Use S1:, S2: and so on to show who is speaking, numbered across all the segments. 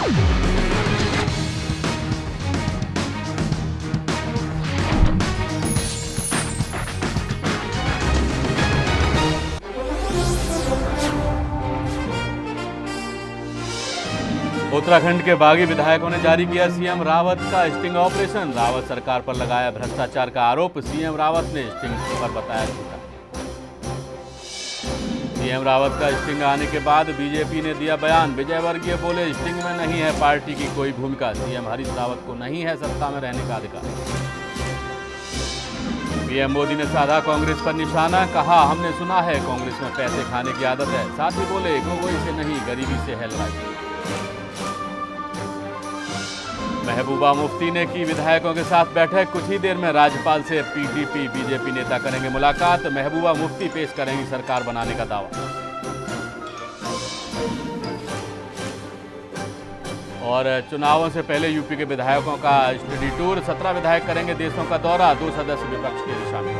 S1: उत्तराखंड के बागी विधायकों ने जारी किया सीएम रावत का स्टिंग ऑपरेशन। रावत सरकार पर लगाया भ्रष्टाचार का आरोप। सीएम रावत ने स्टिंग पर बताया झूठा। सीएम रावत का स्टिंग आने के बाद बीजेपी ने दिया बयान। विजय वर्गीय बोले, स्टिंग में नहीं है पार्टी की कोई भूमिका। सीएम हरीश रावत को नहीं है सत्ता में रहने का अधिकार। पीएम मोदी ने साधा कांग्रेस पर निशाना। कहा, हमने सुना है कांग्रेस में पैसे खाने की आदत है। साथ ही बोले, गोगोई से नहीं, गरीबी से है लड़ाई। महबूबा मुफ्ती ने की विधायकों के साथ बैठक। कुछ ही देर में राज्यपाल से पीडीपी बीजेपी नेता करेंगे मुलाकात। महबूबा मुफ्ती पेश करेंगी सरकार बनाने का दावा। और चुनावों से पहले यूपी के विधायकों का स्टडी टूर। 17 विधायक करेंगे देशों का दौरा। 2 सदस्य विपक्ष के भी शामिल।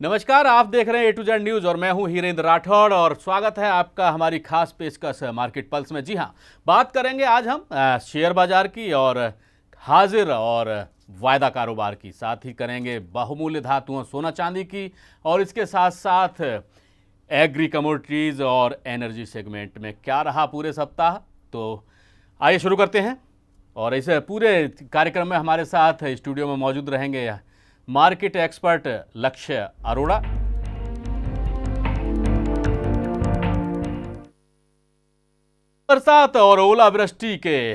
S1: नमस्कार, आप देख रहे हैं A to Z न्यूज और मैं हूं हीरेंद्र राठौड़ और स्वागत है आपका हमारी खास पेशकश मार्केट पल्स में। जी हां, बात करेंगे आज हम शेयर बाजार की और हाजिर और वायदा कारोबार की। साथ ही करेंगे बहुमूल्य धातुओं सोना चांदी की और इसके साथ साथ एग्री कमोडिटीज और एनर्जी सेगमेंट में क्या रहा पूरे सप्ताह। तो आइए शुरू करते हैं। और इस पूरे कार्यक्रम में हमारे साथ स्टूडियो में मौजूद रहेंगे मार्केट एक्सपर्ट लक्ष्य अरोड़ा, बरसात और ओलावृष्टि के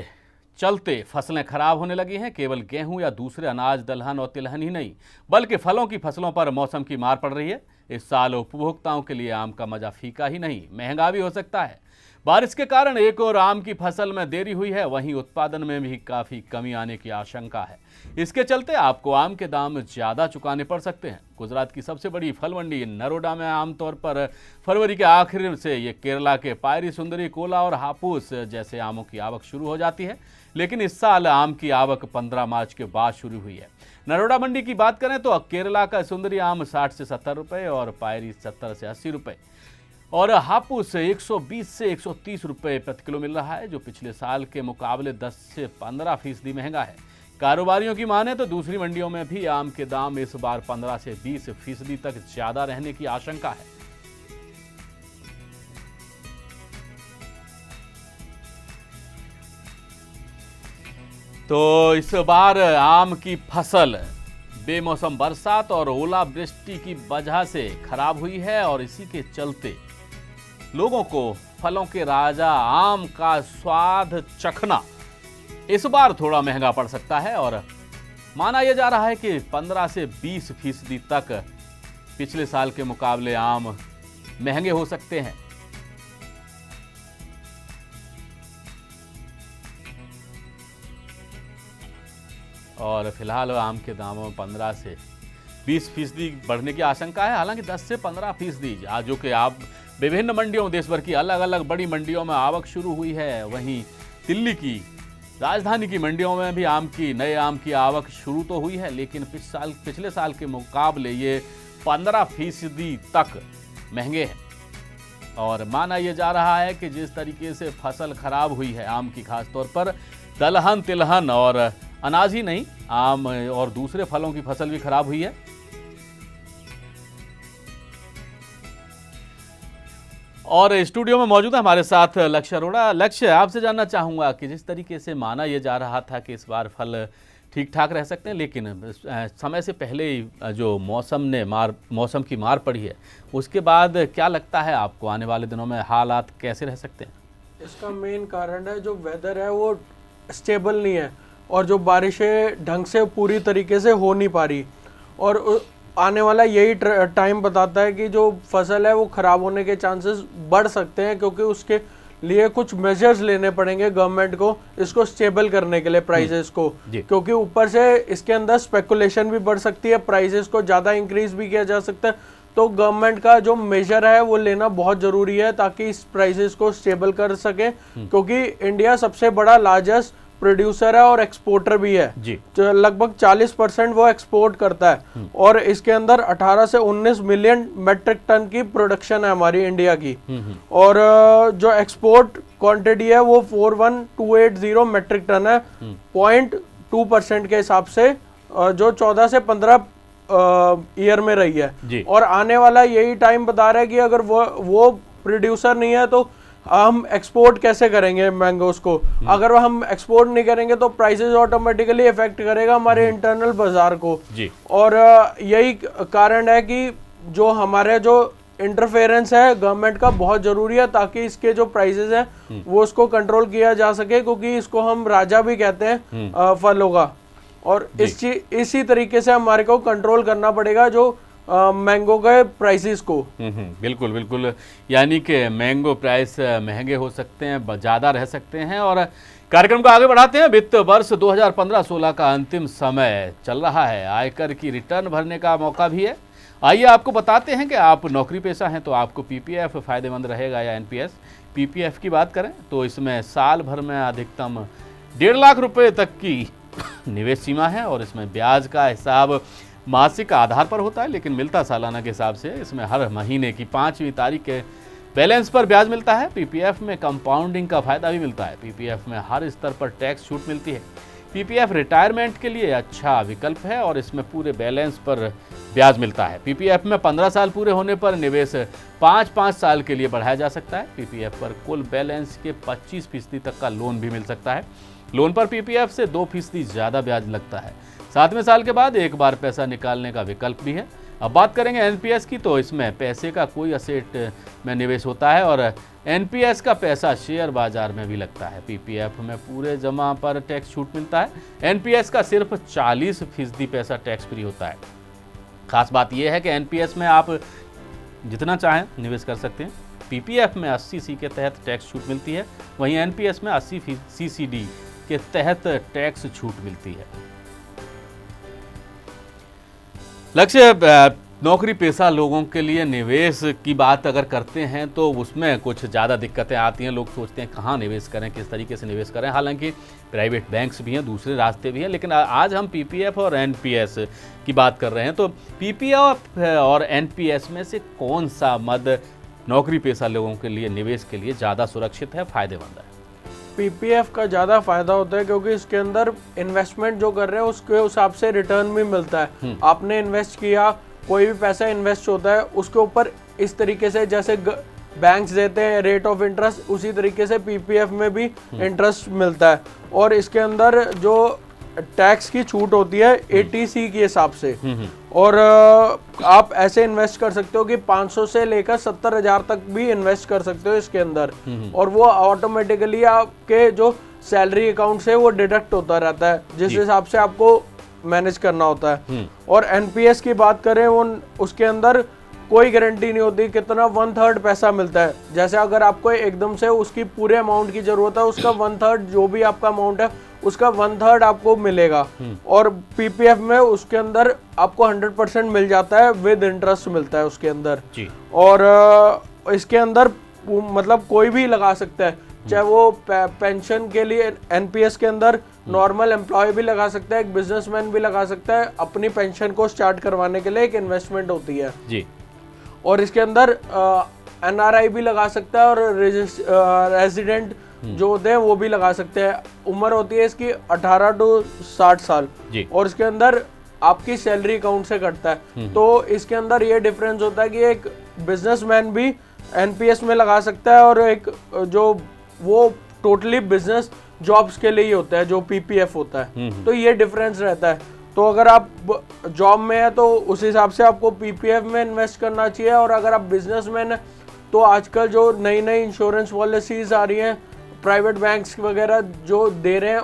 S1: चलते फसलें खराब होने लगी हैं। केवल गेहूं या दूसरे अनाज, दलहन और तिलहन ही नहीं, बल्कि फलों की फसलों पर मौसम की मार पड़ रही है। इस साल उपभोक्ताओं के लिए आम का मजा फीका ही नहीं, महंगा भी हो सकता है। बारिश के कारण एक और आम की फसल में देरी हुई है, वहीं उत्पादन में भी काफी कमी आने की आशंका है। इसके चलते आपको आम के दाम ज्यादा चुकाने पड़ सकते हैं। गुजरात की सबसे बड़ी फल मंडी नरोडा में आमतौर पर फरवरी के आखिर से ये केरला के पायरी, सुंदरी, कोला और हापुस जैसे आमों की आवक शुरू हो जाती है, लेकिन इस साल आम की आवक 15 मार्च के बाद शुरू हुई है। नरोडा मंडी की बात करें तो केरला का सुंदरी आम 60 से 70 रुपये और पायरी 70 से 80 रुपये और हापुस 120 से 130 रुपये प्रति किलो मिल रहा है, जो पिछले साल के मुकाबले 10 से 15% महंगा है। कारोबारियों की माने तो दूसरी मंडियों में भी आम के दाम इस बार 15 से 20% तक ज्यादा रहने की आशंका है। तो इस बार आम की फसल बेमौसम बरसात और ओलावृष्टि की वजह से खराब हुई है और इसी के चलते लोगों को फलों के राजा आम का स्वाद चखना इस बार थोड़ा महंगा पड़ सकता है। और माना यह जा रहा है कि 15 से 20% तक पिछले साल के मुकाबले आम महंगे हो सकते हैं। और फिलहाल आम के दामों में 15 से 20% बढ़ने की आशंका है। हालांकि 10 से 15% आज जो कि आप विभिन्न मंडियों, देश भर की अलग अलग बड़ी मंडियों में आवक शुरू हुई है। वहीं दिल्ली की राजधानी की मंडियों में भी नए आम की आवक शुरू तो हुई है, लेकिन पिछले साल के मुकाबले ये 15% तक महंगे हैं। और माना यह जा रहा है कि जिस तरीके से फसल खराब हुई है आम की, खासतौर पर दलहन, तिलहन और अनाज ही नहीं, आम और दूसरे फलों की फसल भी खराब हुई है। और स्टूडियो में मौजूद है हमारे साथ लक्ष्य अरोड़ा। लक्ष्य, आपसे जानना चाहूंगा कि जिस तरीके से माना यह जा रहा था कि इस बार फल ठीक ठाक रह सकते हैं, लेकिन समय से पहले ही जो मौसम की मार पड़ी है, उसके बाद क्या लगता है आपको आने वाले दिनों में हालात कैसे रह सकते हैं?
S2: इसका मेन कारण है जो वेदर है वो स्टेबल नहीं है और जो बारिशें ढंग से पूरी तरीके से हो नहीं पा रही। और आने वाला यही टाइम बताता है कि जो फसल है वो खराब होने के चांसेस बढ़ सकते हैं, क्योंकि उसके लिए कुछ मेजर्स लेने पड़ेंगे गवर्नमेंट को इसको स्टेबल करने के लिए प्राइसेस को, क्योंकि ऊपर से इसके अंदर स्पेकुलेशन भी बढ़ सकती है, प्राइसेस को ज़्यादा इंक्रीज भी किया जा सकता है। तो गवर्नमेंट का जो मेजर है वो लेना बहुत ज़रूरी है ताकि इस प्राइसेस को स्टेबल कर सके, क्योंकि इंडिया सबसे बड़ा लार्जेस्ट प्रोड्यूसर है और एक्सपोर्टर भी है
S1: जी।
S2: जो लगभग 40% वो एक्सपोर्ट करता है और इसके अंदर 18 से 19 मिलियन मेट्रिक टन की प्रोडक्शन है हमारी इंडिया की। और जो एक्सपोर्ट क्वांटिटी है वो 41280 मेट्रिक टन है, 0.2% के हिसाब से, जो 14 से 15 ईयर में रही है। और आने वाला यही टाइम बता रहा है कि अगर वो प्रोड्यूसर नहीं है तो हम एक्सपोर्ट कैसे करेंगे मैंगोस को। अगर हम एक्सपोर्ट नहीं करेंगे तो प्राइसेस ऑटोमेटिकली इफेक्ट करेगा हमारे इंटरनल बाजार को जी। और यही कारण है कि जो हमारे जो इंटरफेरेंस है गवर्नमेंट का बहुत जरूरी है ताकि इसके जो प्राइसेस हैं वो उसको कंट्रोल किया जा सके, क्योंकि इसको हम राजा भी कहते हैं फलों का। और इसी तरीके से हमारे को कंट्रोल करना पड़ेगा जो मैंगो के प्राइसेस को।
S1: बिल्कुल बिल्कुल, यानी कि मैंगो प्राइस महंगे हो सकते हैं, ज़्यादा रह सकते हैं। और कार्यक्रम को आगे बढ़ाते हैं। वित्त वर्ष 2015-16 का अंतिम समय चल रहा है, आयकर की रिटर्न भरने का मौका भी है। आइए आपको बताते हैं कि आप नौकरी पेशा हैं तो आपको पीपीएफ फ़ायदेमंद रहेगा या एनपीएस। पीपीएफ की बात करें तो इसमें साल भर में अधिकतम 1.5 लाख रुपए तक की निवेश सीमा है और इसमें ब्याज का हिसाब मासिक आधार पर होता है, लेकिन मिलता सालाना के हिसाब से। इसमें हर महीने की 5वीं तारीख के बैलेंस पर ब्याज मिलता है। पीपीएफ में कंपाउंडिंग का फायदा भी मिलता है। पीपीएफ में हर स्तर पर टैक्स छूट मिलती है। पीपीएफ रिटायरमेंट के लिए अच्छा विकल्प है और इसमें पूरे बैलेंस पर ब्याज मिलता है। पीपीएफ में 15 साल पूरे होने पर निवेश 5-5 साल के लिए बढ़ाया जा सकता है। पीपीएफ पर कुल बैलेंस के 25% तक का लोन भी मिल सकता है। लोन पर पीपीएफ से 2% ज़्यादा ब्याज लगता है। 7वें साल के बाद एक बार पैसा निकालने का विकल्प भी है। अब बात करेंगे एनपीएस की, तो इसमें पैसे का कोई असेट में निवेश होता है और एनपीएस का पैसा शेयर बाजार में भी लगता है। पीपीएफ में पूरे जमा पर टैक्स छूट मिलता है। एनपीएस का सिर्फ 40% पैसा टैक्स फ्री होता है। खास बात यह है कि एनपीएस में आप जितना चाहें निवेश कर सकते हैं। पीपीएफ में 80C के तहत टैक्स छूट मिलती है, वहीं एनपीएस में 80CCD के तहत टैक्स छूट मिलती है। लक्ष्य नौकरी पेशा लोगों के लिए निवेश की बात अगर करते हैं तो उसमें कुछ ज़्यादा दिक्कतें आती हैं। लोग सोचते हैं कहाँ निवेश करें, किस तरीके से निवेश करें। हालांकि प्राइवेट बैंक्स भी हैं, दूसरे रास्ते भी हैं, लेकिन आज हम पीपीएफ और एनपीएस की बात कर रहे हैं। तो पीपीएफ और एनपीएस में से कौन सा मद नौकरी पेशा लोगों के लिए निवेश के लिए ज़्यादा सुरक्षित है, फ़ायदेमंद है?
S2: पीपीएफ का ज़्यादा फायदा होता है क्योंकि इसके अंदर इन्वेस्टमेंट जो कर रहे हैं उसके हिसाब से रिटर्न भी मिलता है। आपने इन्वेस्ट किया, कोई भी पैसा इन्वेस्ट होता है उसके ऊपर इस तरीके से जैसे बैंक्स देते हैं रेट ऑफ इंटरेस्ट, उसी तरीके से पीपीएफ में भी इंटरेस्ट मिलता है। और इसके अंदर जो टैक्स की छूट होती है 80C के हिसाब से। और आप ऐसे इन्वेस्ट कर सकते हो कि 500 से लेकर 70,000 तक भी इन्वेस्ट कर सकते हो इसके अंदर, और वो ऑटोमेटिकली आपके जो सैलरी अकाउंट से वो डिडक्ट होता रहता है जिस हिसाब से आपको मैनेज करना होता है। और एनपीएस की बात करें वो उसके अंदर कोई गारंटी नहीं होती कितना 1/3 पैसा मिलता है। जैसे अगर आपको एकदम से उसकी पूरे अमाउंट की जरूरत है, उसका 1/3 जो भी आपका अमाउंट है उसका 1/3 आपको मिलेगा। और पीपीएफ में उसके अंदर आपको 100% मिल जाता है, विद इंटरेस्ट मिलता है उसके अंदर जी। और इसके अंदर मतलब कोई भी लगा सकता है, चाहे वो पेंशन के लिए एनपीएस के अंदर नॉर्मल एम्प्लॉय भी लगा सकता है, एक बिजनेसमैन भी लगा सकता है। अपनी पेंशन को स्टार्ट करवाने के लिए एक इन्वेस्टमेंट होती है जी। और इसके अंदर एनआरआई भी लगा सकता है और रेजिडेंट जो होते हैं वो भी लगा सकते हैं। उम्र होती है इसकी 18 से 60 साल जी। और इसके अंदर आपकी सैलरी अकाउंट से कटता है। तो इसके अंदर ये डिफरेंस होता है कि एक बिजनेसमैन भी एनपीएस में लगा सकता है और एक जो वो टोटली बिजनेस जॉब्स के लिए ही होता है जो पीपीएफ होता है। तो ये डिफरेंस रहता है। तो अगर आप जॉब में है तो उस हिसाब से आपको पीपीएफ में इन्वेस्ट करना चाहिए, और अगर आप बिजनेसमैन है तो आजकल जो नई नई इंश्योरेंस पॉलिसीज आ रही हैं प्राइवेट बैंक्स वगैरह जो दे रहे हैं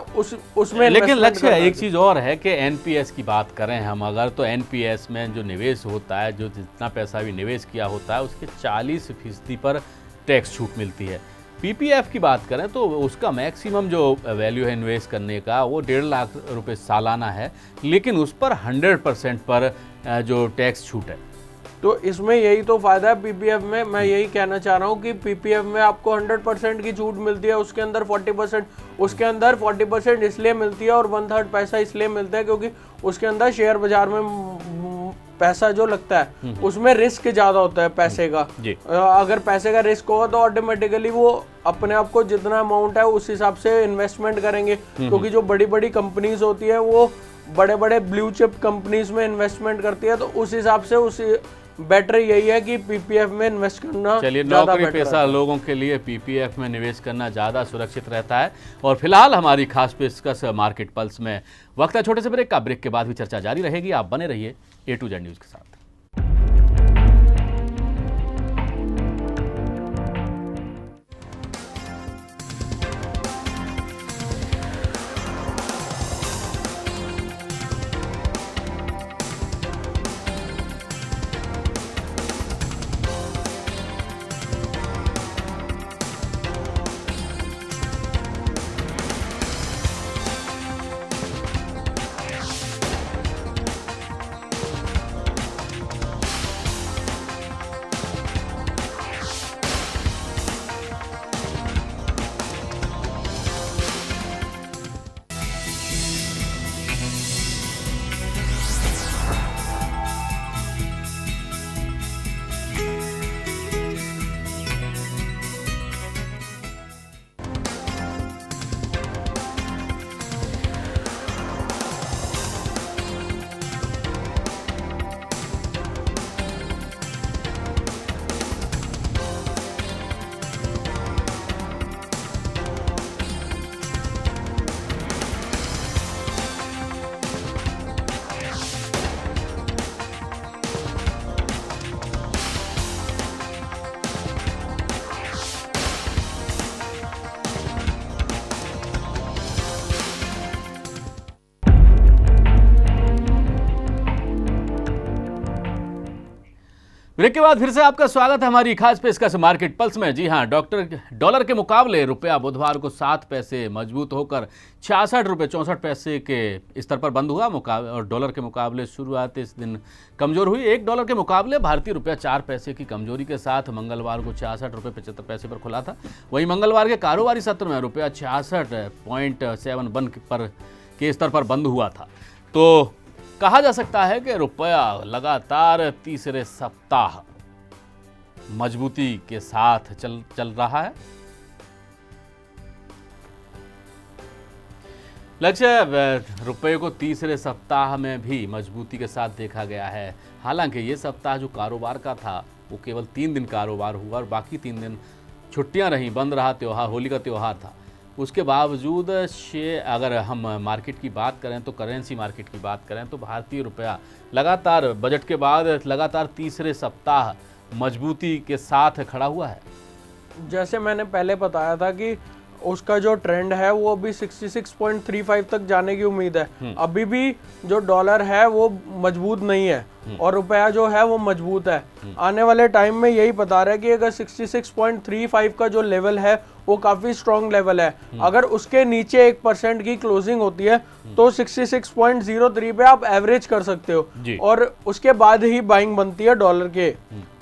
S2: उसमें। लेकिन
S1: लक्ष्य एक चीज़ और है कि एनपीएस की बात करें हम अगर, तो एनपीएस में जो निवेश होता है, जो जितना पैसा भी निवेश किया होता है उसके 40% पर टैक्स छूट मिलती है। पीपीएफ की बात करें तो उसका मैक्सिमम जो वैल्यू है इन्वेस्ट करने का वो 1.5 लाख रुपए सालाना है, लेकिन उस पर 100% पर जो टैक्स छूट है।
S2: तो इसमें यही तो फायदा है पीपीएफ में। मैं यही कहना चाह रहा हूँ कि पीपीएफ में आपको 100% की छूट मिलती है, उसके अंदर 40%, उसके अंदर 40% इसलिए मिलती है और 1/3 पैसा इसलिए मिलता है क्योंकि उसके अंदर शेयर बाजार में पैसा जो लगता है उसमें रिस्क ज्यादा होता है पैसे का। अगर पैसे का रिस्क होगा तो ऑटोमेटिकली वो अपने आप को जितना अमाउंट है उस हिसाब से इन्वेस्टमेंट करेंगे, क्योंकि जो बड़ी बड़ी कंपनीज होती है वो बड़े बड़े ब्लू चिप कंपनीज में इन्वेस्टमेंट करती है, तो उस हिसाब से उस बेटर यही है कि पीपीएफ में इन्वेस्ट करना।
S1: चलिए, नौकरी पेशा लोगों के लिए पीपीएफ में निवेश करना ज़्यादा सुरक्षित रहता है। और फिलहाल हमारी खास पेशकश मार्केट पल्स में वक्त है छोटे से ब्रेक का। ब्रेक के बाद भी चर्चा जारी रहेगी। आप बने रहिए A to Z न्यूज़ के साथ। ब्रेक के बाद फिर से आपका स्वागत है हमारी खास पेशकश मार्केट पल्स में। जी हां, डॉलर के मुकाबले रुपया बुधवार को 7 पैसे मजबूत होकर 66 रुपये 64 पैसे के स्तर पर बंद हुआ। और डॉलर के मुकाबले शुरुआत इस दिन कमजोर हुई। $1 के मुकाबले भारतीय रुपया 4 पैसे की कमजोरी के साथ मंगलवार को 66 रुपये 75 पैसे पर खुला था। वहीं मंगलवार के कारोबारी सत्र में रुपया 66.71 पर के स्तर पर बंद हुआ था। तो कहा जा सकता है कि रुपया लगातार तीसरे सप्ताह मजबूती के साथ चल रहा है। लक्ष्य रुपये को तीसरे सप्ताह में भी मजबूती के साथ देखा गया है। हालांकि ये सप्ताह जो कारोबार का था वो केवल 3 दिन कारोबार हुआ और बाकी 3 दिन छुट्टियां रहीं, बंद रहा त्यौहार, होली का त्यौहार था। उसके बावजूद अगर हम मार्केट की बात करें तो करेंसी मार्केट की बात करें तो भारतीय रुपया लगातार बजट के बाद लगातार तीसरे सप्ताह मजबूती के साथ खड़ा हुआ है।
S2: जैसे मैंने पहले बताया था कि उसका जो ट्रेंड है वो अभी 66.35 तक जाने की उम्मीद है। अभी भी जो डॉलर है वो मजबूत नहीं है और रुपया जो है वो मजबूत है। आने वाले टाइम में यही बता रहा है कि अगर 66.35 का जो लेवल है वो काफी स्ट्रॉन्ग लेवल है। अगर उसके नीचे 1% की क्लोजिंग होती है तो 66.03 पे आप एवरेज कर सकते हो और उसके बाद ही बाइंग बनती है डॉलर के।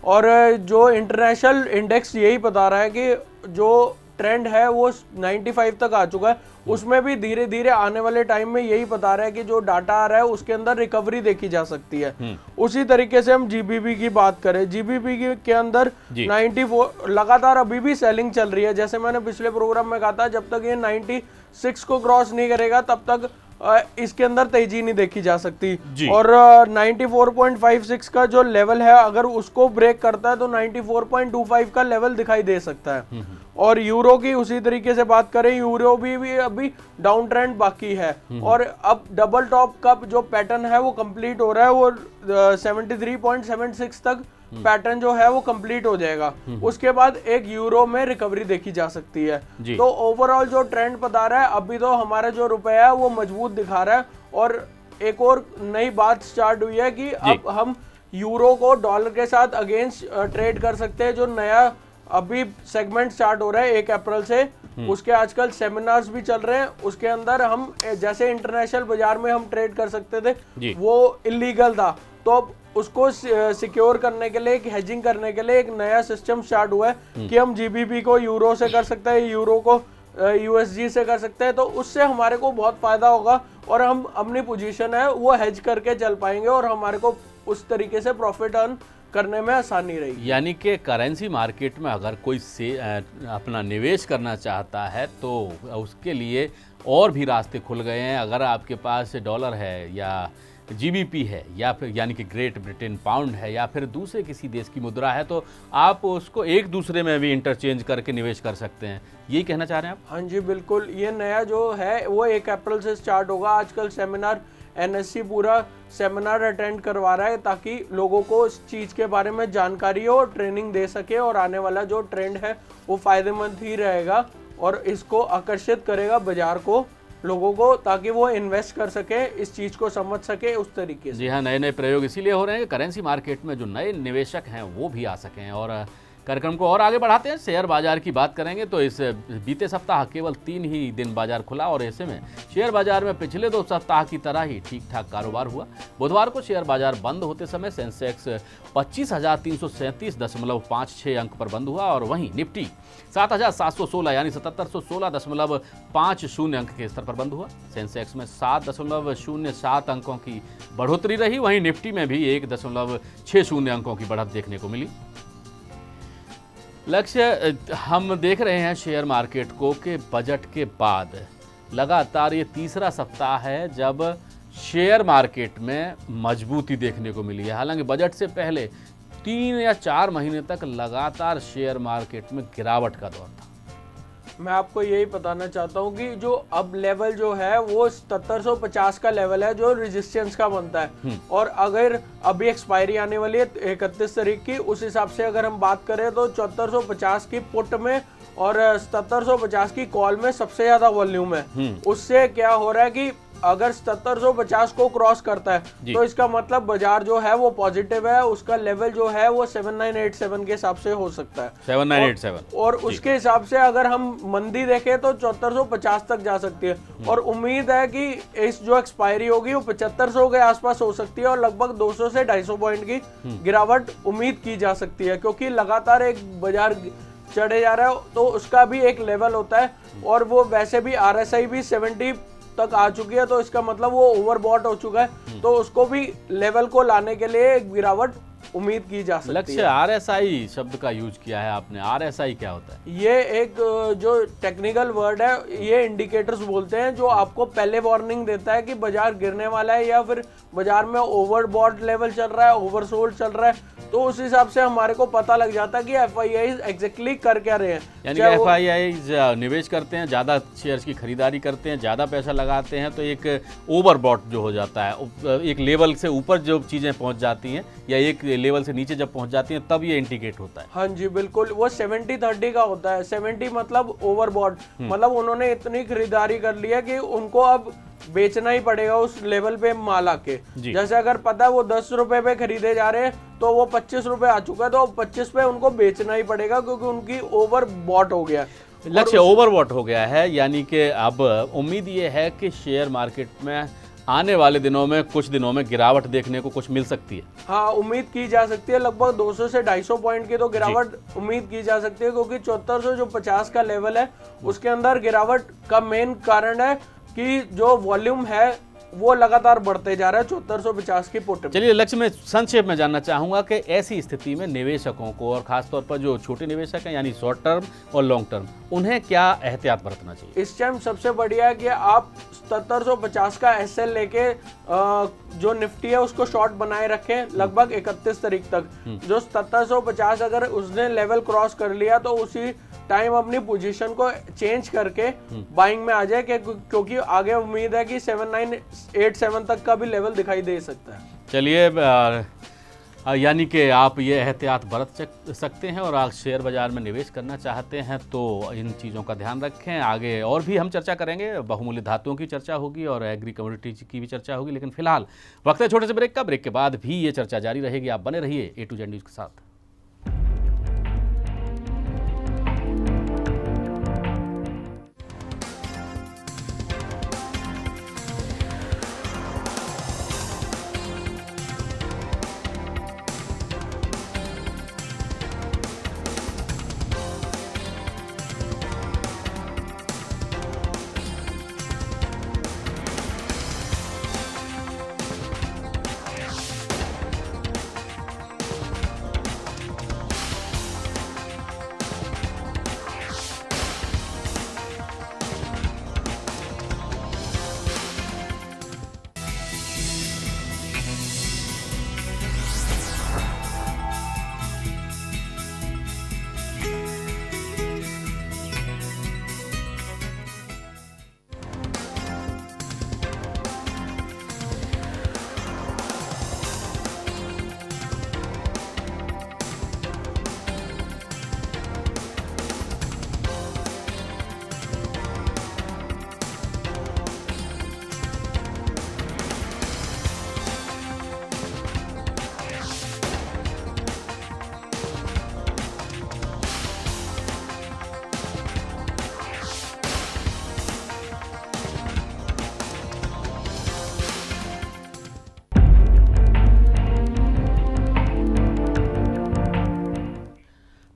S2: और जो इंटरनेशनल इंडेक्स यही बता रहा है कि जो ट्रेंड है वो 95 तक आ चुका है। उसमें भी धीरे धीरे आने वाले टाइम में यही बता रहा है कि जो डाटा आ रहा है उसके अंदर रिकवरी देखी जा सकती है। उसी तरीके से हम जीबीपी की बात करें, जीबीपी के अंदर 94 लगातार अभी भी सेलिंग चल रही है। जैसे मैंने पिछले प्रोग्राम में कहा था, जब तक ये 96 को क्रॉस नहीं करेगा तब तक इसके अंदर तेजी नहीं देखी जा सकती। और 94.56 का जो लेवल है अगर उसको ब्रेक करता है तो 94.25 का लेवल दिखाई दे सकता है। और यूरो की उसी तरीके से बात करें, यूरो भी अभी डाउन ट्रेंड बाकी है और अब डबल टॉप का जो पैटर्न है वो कंप्लीट हो रहा है। वो 73.76 तक पैटर्न जो है वो कंप्लीट हो जाएगा। उसके बाद एक यूरो में रिकवरी देखी जा सकती है। तो ओवरऑल जो ट्रेंड बता रहा है अभी तो हमारा जो रुपया है वो मजबूत दिखा रहा है। और एक और नई बात स्टार्ट हुई है कि अब हम यूरो को डॉलर के साथ अगेंस्ट ट्रेड कर सकते हैं। जो नया अभी सेगमेंट स्टार्ट हो रहा है 1 अप्रैल से, उसके आजकल सेमिनार्स भी चल रहे हैं। उसके अंदर हम जैसे इंटरनेशनल बाजार में हम ट्रेड कर सकते थे वो इलीगल था, तो उसको सिक्योर करने के लिए, एक हेजिंग करने के लिए एक नया सिस्टम स्टार्ट हुआ है कि हम जीबीपी को यूरो से कर सकते हैं, यूरो को यूएसजी से कर सकते हैं। तो उससे हमारे को बहुत फायदा होगा और हम अपनी पोजीशन है वो हेज करके चल पाएंगे और हमारे को उस तरीके से प्रॉफिट अर्न करने में आसानी रहेगी।
S1: यानी कि करेंसी मार्केट में अगर कोई से अपना निवेश करना चाहता है तो उसके लिए और भी रास्ते खुल गए हैं। अगर आपके पास डॉलर है या जीबीपी है या फिर यानी कि ग्रेट ब्रिटेन पाउंड है या फिर दूसरे किसी देश की मुद्रा है तो आप उसको एक दूसरे में भी इंटरचेंज करके निवेश कर सकते हैं, यही कहना चाह रहे हैं आप?
S2: हाँ जी बिल्कुल, ये नया जो है वो 1 अप्रैल से स्टार्ट होगा। आजकल सेमिनार एनएससी पूरा सेमिनार अटेंड करवा रहा है ताकि लोगों को इस चीज़ के बारे में जानकारी हो और ट्रेनिंग दे सके और आने वाला जो ट्रेंड है वो फायदेमंद ही रहेगा और इसको आकर्षित करेगा बाजार को, लोगों को, ताकि वो इन्वेस्ट कर सके, इस चीज़ को समझ सके उस तरीके से।
S1: जी हाँ, नए नए प्रयोग इसीलिए हो रहे हैं कि करेंसी मार्केट में जो नए निवेशक हैं वो भी आ सकें। और कार्यक्रम को और आगे बढ़ाते हैं, शेयर बाजार की बात करेंगे तो इस बीते सप्ताह केवल 3 ही दिन बाजार खुला और ऐसे में शेयर बाजार में पिछले 2 सप्ताह की तरह ही ठीक ठाक कारोबार हुआ। बुधवार को शेयर बाजार बंद होते समय सेंसेक्स 25,337.56 अंक पर बंद हुआ और वहीं निफ्टी 7,716 यानी 7716.50 अंक के स्तर पर बंद हुआ। सेंसेक्स में 7.07 अंकों की बढ़ोतरी रही, वहीं निफ्टी में भी 1.60 अंकों की बढ़त देखने को मिली। लक्ष्य, हम देख रहे हैं शेयर मार्केट को कि बजट के बाद लगातार ये तीसरा सप्ताह है जब शेयर मार्केट में मजबूती देखने को मिली है। हालांकि बजट से पहले 3 या 4 महीने तक लगातार शेयर मार्केट में गिरावट का दौर था।
S2: मैं आपको यही बताना चाहता हूँ कि जो अब लेवल जो है वो 7750 का लेवल है जो रेजिस्टेंस का बनता है और अगर अभी एक्सपायरी आने वाली है 31 तारीख की, उस हिसाब से अगर हम बात करें तो 7450 की पुट में और 7750 की कॉल में सबसे ज्यादा वॉल्यूम है। उससे क्या हो रहा है कि अगर 7750 को क्रॉस करता है तो इसका मतलब बाजार जो है वो पॉजिटिव है, उसका लेवल जो है वो 7987 के हिसाब से हो सकता है,
S1: 7987
S2: और उसके हिसाब से अगर हम मंदी देखें तो 7450 तक जा सकती है और उम्मीद है कि इस जो एक्सपायरी होगी वो 7500 के आसपास हो सकती है और लगभग 200 से 250 पॉइंट की गिरावट उम्मीद की जा सकती है, क्योंकि लगातार एक बाजार चढ़े जा रहा है तो उसका भी एक लेवल होता है और वो वैसे भी RSI भी 70 तक आ चुकी है, तो इसका मतलब वो ओवरबॉट हो चुका है, तो उसको भी लेवल को लाने के लिए एक गिरावट उम्मीद की जा सकती है।
S1: लक्ष्य, RSI शब्द का यूज किया है आपने, RSI क्या होता है?
S2: ये एक जो टेक्निकल वर्ड है, ये इंडिकेटर्स बोलते हैं जो आपको पहले वार्निंग देता है कि बाजार गिरने वाला है या फिर बाजार में ओवरबॉट लेवल चल रहा है, ओवरसोल्ड चल रहा है, तो उस हिसाब से हमारे को पता लग जाता है कि FIIs एग्जैक्टली कर क्या रहे हैं।
S1: यानी कि FIIs निवेश करते हैं, ज़्यादा शेयर्स की खरीदारी करते हैं, ज़्यादा पैसा लगाते हैं तो एक ओवरबॉट जो हो जाता है, एक लेवल से ऊपर जो चीज़ें पहुंच जाती हैं या एक लेवल से नीचे जब पहुंच जाती हैं तब ये इंडिकेट होता है।
S2: हाँ जी बिल्कुल, वो 70-30 का होता है। 70 मतलब ओवरबॉट, मतलब उन्होंने इतनी खरीदारी कर ली है कि उनको अब बेचना ही पड़ेगा उस लेवल पे माल आके। जैसे अगर पता है वो 10 रुपए पे खरीदे जा रहे हैं तो वो 25 रुपए आ चुका है तो 25 पे उनको बेचना ही पड़ेगा क्योंकि उनकी ओवर बॉट हो गया।
S1: लक्ष्य ओवरबॉट हो गया है, यानी कि अब उम्मीद ये है कि शेयर मार्केट में आने वाले दिनों में कुछ दिनों में गिरावट देखने को कुछ मिल सकती है।
S2: हाँ, उम्मीद की जा सकती है लगभग 200 से 250 पॉइंट की तो गिरावट उम्मीद की जा सकती है, क्योंकि 7450 का लेवल है उसके अंदर गिरावट का मेन कारण है कि जो वॉल्यूम है वो लगातार बढ़ते जा रहा है 7450 की पुट।
S1: चलिए लक्ष्य, में संक्षेप में जानना चाहूंगा कि ऐसी स्थिति में निवेशकों को और खासतौर पर जो छोटे निवेशक हैं यानी शॉर्ट टर्म और लॉन्ग टर्म, उन्हें क्या एहतियात बरतना चाहिए?
S2: इस टाइम सबसे बढ़िया है कि आप 7750 का SL लेके जो निफ्टी है उसको शॉर्ट बनाए रखें लगभग 31 तारीख तक। जो 7750 अगर उसने लेवल क्रॉस कर लिया तो उसी टाइम अपनी पोजीशन को चेंज करके बाइंग में आ जाए, क्योंकि आगे उम्मीद है कि 7987 तक का भी लेवल दिखाई दे सकता है।
S1: चलिए, यानी कि आप ये एहतियात बरत सकते हैं और आप शेयर बाजार में निवेश करना चाहते हैं तो इन चीज़ों का ध्यान रखें। आगे और भी हम चर्चा करेंगे, बहुमूल्य धातुओं की चर्चा होगी और एग्री कमोडिटीज की भी चर्चा होगी, लेकिन फिलहाल वक्त है छोटे से ब्रेक का। ब्रेक के बाद भी ये चर्चा जारी रहेगी, आप बने रहिए A to Z न्यूज़ के साथ।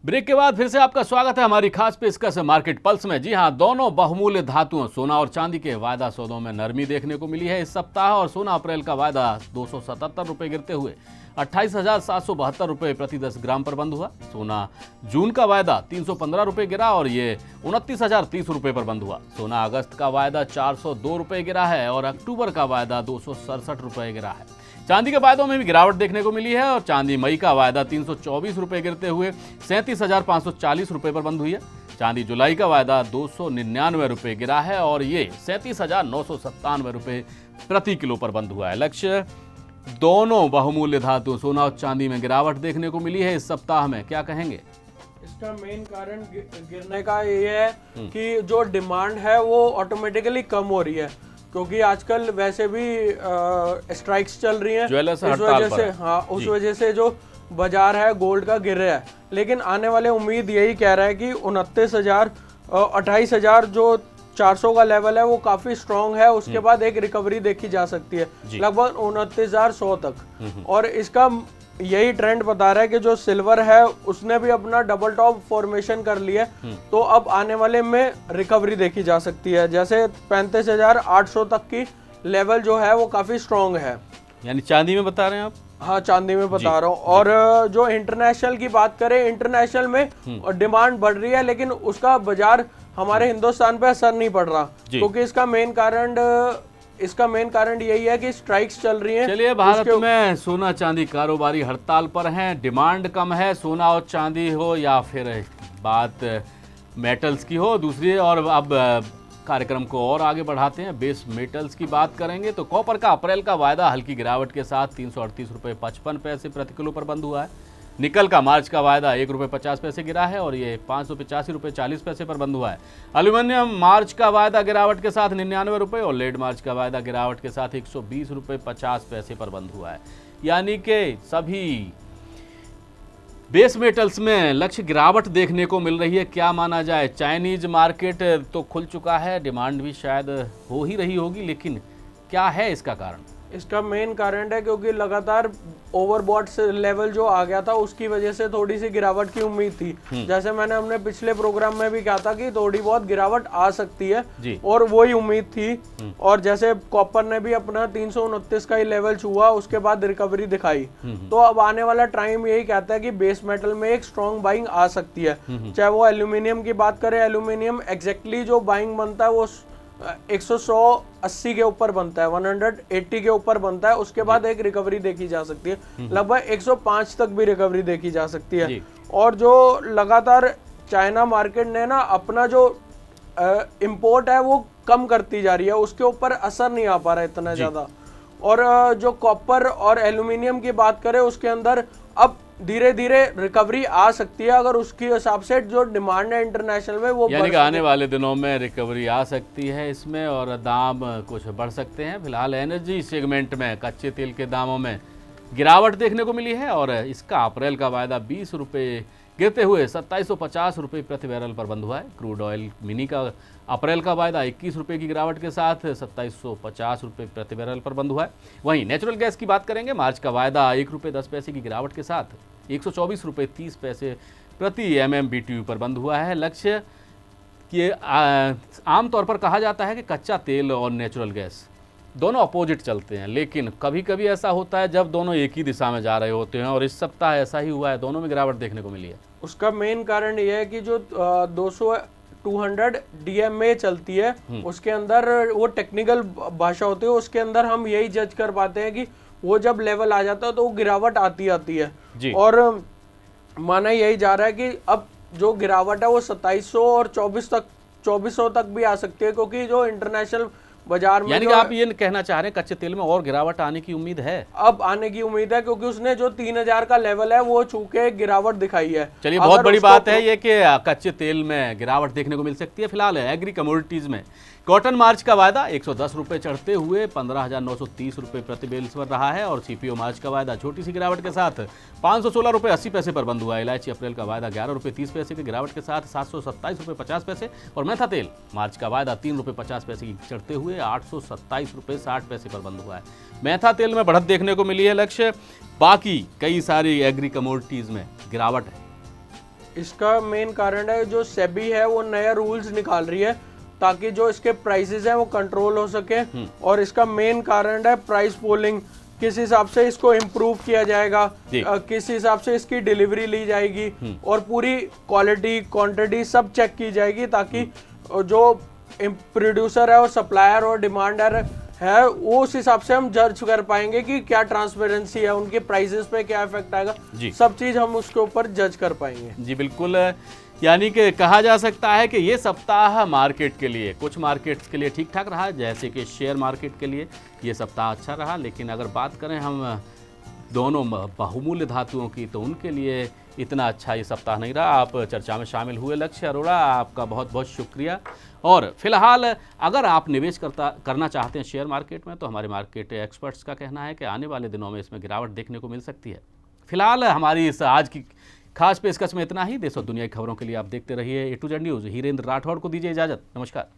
S1: ब्रेक के बाद फिर से आपका स्वागत है हमारी खास पेशकश मार्केट पल्स में। जी हां, दोनों बहुमूल्य धातुओं सोना और चांदी के वायदा सौदों में नरमी देखने को मिली है इस सप्ताह। और सोना अप्रैल का वायदा 277 रुपये गिरते हुए 28,772 रुपये प्रति 10 ग्राम पर बंद हुआ। सोना जून का वायदा 315 रुपये गिरा और ये 29,030 रुपये पर बंद हुआ। सोना अगस्त का वायदा 402 रुपये गिरा है और अक्टूबर का वायदा 267 रुपये गिरा है। चांदी के वायदों में भी गिरावट देखने को मिली है और चांदी मई का वायदा 324 रुपये गिरते हुए 37,540 रुपये पर बंद हुई है। चांदी जुलाई का वायदा 299 रुपये गिरा है और ये 37,997 रुपये प्रति किलो पर बंद हुआ है। लक्ष्य दोनों बहुमूल्य धातु सोना और चांदी में गिरावट देखने को मिली है इस सप्ताह में, क्या कहेंगे?
S2: इसका मेन कारण गिरने का ये है कि जो डिमांड है वो ऑटोमेटिकली कम हो रही है, क्योंकि आजकल वैसे भी स्ट्राइक्स चल रही हैं,
S1: ज्वेलर्स
S2: इस वजह से उस वजह से जो बाजार है गोल्ड का गिर रहा है। लेकिन आने वाले उम्मीद यही कह रहा है कि 28,000 जो 400 का लेवल है वो काफी स्ट्रॉन्ग है। उसके बाद एक रिकवरी देखी जा सकती है लगभग 29,100 तक। और इसका यही ट्रेंड बता रहा है कि जो सिल्वर है उसने भी अपना डबल टॉप फॉर्मेशन कर लिया, तो अब आने वाले में रिकवरी देखी जा सकती है। जैसे 35,800 तक की लेवल जो है वो काफी स्ट्रॉन्ग है।
S1: यानी चांदी में बता रहे हैं आप?
S2: हाँ, चांदी में बता रहा हूँ। और जो इंटरनेशनल की बात करें, इंटरनेशनल में डिमांड बढ़ रही है लेकिन उसका बाजार हमारे हिंदुस्तान पे असर नहीं पड़ रहा, क्योंकि इसका मेन कारण यही है कि स्ट्राइक्स चल रही हैं।
S1: चलिए, भारत में सोना चांदी कारोबारी हड़ताल पर हैं, डिमांड कम है, सोना और चांदी हो या फिर बात मेटल्स की हो दूसरी। और अब कार्यक्रम को और आगे बढ़ाते हैं, बेस मेटल्स की बात करेंगे। तो कॉपर का अप्रैल का वायदा हल्की गिरावट के साथ 338 रुपये 55 पैसे प्रति किलो पर बंद हुआ है। निकल का मार्च का वायदा 1 रुपये 50 पैसे गिरा है और ये 585 रुपये 40 पैसे पर बंद हुआ है। एल्यूमिनियम मार्च का वायदा गिरावट के साथ 99 रुपये और लेड मार्च का वायदा गिरावट के साथ 120 रुपये 50 पैसे पर बंद हुआ है। यानी कि सभी बेस मेटल्स में लक्ष्य गिरावट देखने को मिल रही है। क्या माना जाए? चाइनीज मार्केट तो खुल चुका है, डिमांड भी शायद हो ही रही होगी, लेकिन क्या है इसका कारण?
S2: इसका मेन कारण है क्योंकि लगातार ओवरबॉट लेवल जो आ गया था उसकी वजह से थोड़ी सी गिरावट की उम्मीद थी। जैसे मैंने अपने पिछले प्रोग्राम में भी कहा था कि थोड़ी बहुत गिरावट आ सकती है और वही उम्मीद थी। और जैसे कॉपर ने भी अपना 329 का ही लेवल छुआ, उसके बाद रिकवरी दिखाई। तो अब आने वाला टाइम यही कहता है कि बेस मेटल में एक स्ट्रॉन्ग बाइंग आ सकती है। चाहे वो एल्यूमिनियम की बात करें, एल्यूमिनियम एग्जैक्टली जो बाइंग बनता है वो 180 के ऊपर बनता है, 180 के ऊपर बनता है। उसके बाद एक रिकवरी देखी जा सकती है, लगभग 105 तक भी रिकवरी देखी जा सकती है। और जो लगातार चाइना मार्केट ने ना अपना जो इंपोर्ट है वो कम करती जा रही है, उसके ऊपर असर नहीं आ पा रहा है इतना ज्यादा। और जो कॉपर और एल्यूमिनियम की बात करें उसके अंदर अब धीरे धीरे रिकवरी आ सकती है, अगर उसके हिसाब से जो डिमांड है इंटरनेशनल में वो
S1: यानी कि आने वाले दिनों में रिकवरी आ सकती है इसमें और दाम कुछ बढ़ सकते हैं। फिलहाल एनर्जी सेगमेंट में कच्चे तेल के दामों में गिरावट देखने को मिली है और इसका अप्रैल का वायदा 20 रुपये गिरते हुए 2750 रुपये प्रति बैरल पर बंद हुआ है। क्रूड ऑयल मिनी का अप्रैल का वायदा 21 रुपये की गिरावट के साथ 2750 रुपये प्रति बैरल पर बंद हुआ है। वहीं नेचुरल गैस की बात करेंगे, मार्च का वायदा 1 रुपये 10 पैसे की गिरावट के साथ 124 रुपये 30 पैसे प्रति MMBTU पर बंद हुआ है। लक्ष्य कि आमतौर पर कहा जाता है कि कच्चा तेल और नेचुरल गैस दोनों अपोजिट चलते हैं, लेकिन कभी कभी ऐसा होता है जब दोनों एक ही दिशा में जा रहे होते हैं और इस सप्ताह ऐसा ही हुआ है, दोनों में गिरावट देखने को मिली है।
S2: उसका मेन कारण यह है कि जो 200 DMA चलती है उसके अंदर वो टेक्निकल भाषा होती है, उसके अंदर हम यही जज कर पाते हैं कि वो जब लेवल आ जाता है तो वो गिरावट आती है। और माना यही जा रहा है कि अब जो गिरावट है वो 2700 और 2400 तक भी आ सकती है, क्योंकि जो इंटरनेशनल बाजार में,
S1: यानी कि आप ये कहना चाह रहे हैं कच्चे तेल में और गिरावट आने की उम्मीद है?
S2: अब आने की उम्मीद है, क्योंकि उसने जो 3000 का लेवल है वो छू के गिरावट दिखाई है।
S1: चलिए, बहुत बड़ी बात है ये कि कच्चे तेल में गिरावट देखने को मिल सकती है। फिलहाल एग्री कमोडिटीज में कॉटन मार्च का वायदा 110 रुपये चढ़ते हुए 15,930 रुपये प्रति बेल्स पर रहा है और CPO मार्च का वायदा छोटी सी गिरावट के साथ 516 रुपये 80 पैसे पर बंद हुआ है। इलायची अप्रैल का वायदा 11 रुपये 30 पैसे की गिरावट के साथ 727 रुपये 50 पैसे और मेथा तेल मार्च का वायदा 3 रुपये 50 पैसे की चढ़ते हुए 827 रुपये 60 पैसे पर बंद हुआ है। मेथा तेल में बढ़त देखने को मिली है। लक्ष्य बाकी कई सारी एग्री कमोडिटीज में गिरावट है।
S2: इसका मेन कारण है जो सेबी है वो नया रूल्स निकाल रही है ताकि जो इसके प्राइसेस हैं वो कंट्रोल हो सके। और इसका मेन कारण है प्राइस पोलिंग, किस हिसाब से इसको इम्प्रूव किया जाएगा, किस हिसाब से इसकी डिलीवरी ली जाएगी और पूरी क्वालिटी क्वांटिटी सब चेक की जाएगी ताकि जो प्रोड्यूसर है और सप्लायर और डिमांडर है वो उस हिसाब से हम जज कर पाएंगे कि क्या ट्रांसपेरेंसी है, उनके प्राइसेस पे क्या इफेक्ट आएगा, सब चीज हम उसके ऊपर जज कर पाएंगे।
S1: जी बिल्कुल, यानी कि कहा जा सकता है कि ये सप्ताह मार्केट के लिए, कुछ मार्केट्स के लिए ठीक ठाक रहा, जैसे कि शेयर मार्केट के लिए ये सप्ताह अच्छा रहा। लेकिन अगर बात करें हम दोनों बहुमूल्य धातुओं की तो उनके लिए इतना अच्छा ये सप्ताह नहीं रहा। आप चर्चा में शामिल हुए। लक्ष्य अरोड़ा, आपका बहुत बहुत शुक्रिया। और फिलहाल अगर आप निवेश करना चाहते हैं शेयर मार्केट में तो हमारे मार्केट एक्सपर्ट्स का कहना है कि आने वाले दिनों में इसमें गिरावट देखने को मिल सकती है। फिलहाल हमारी इस आज की खास पेशकश में इतना ही। देश और दुनिया की खबरों के लिए आप देखते रहिए A to Z news. Hirendra Rathore को दीजिए इजाज़त। नमस्कार।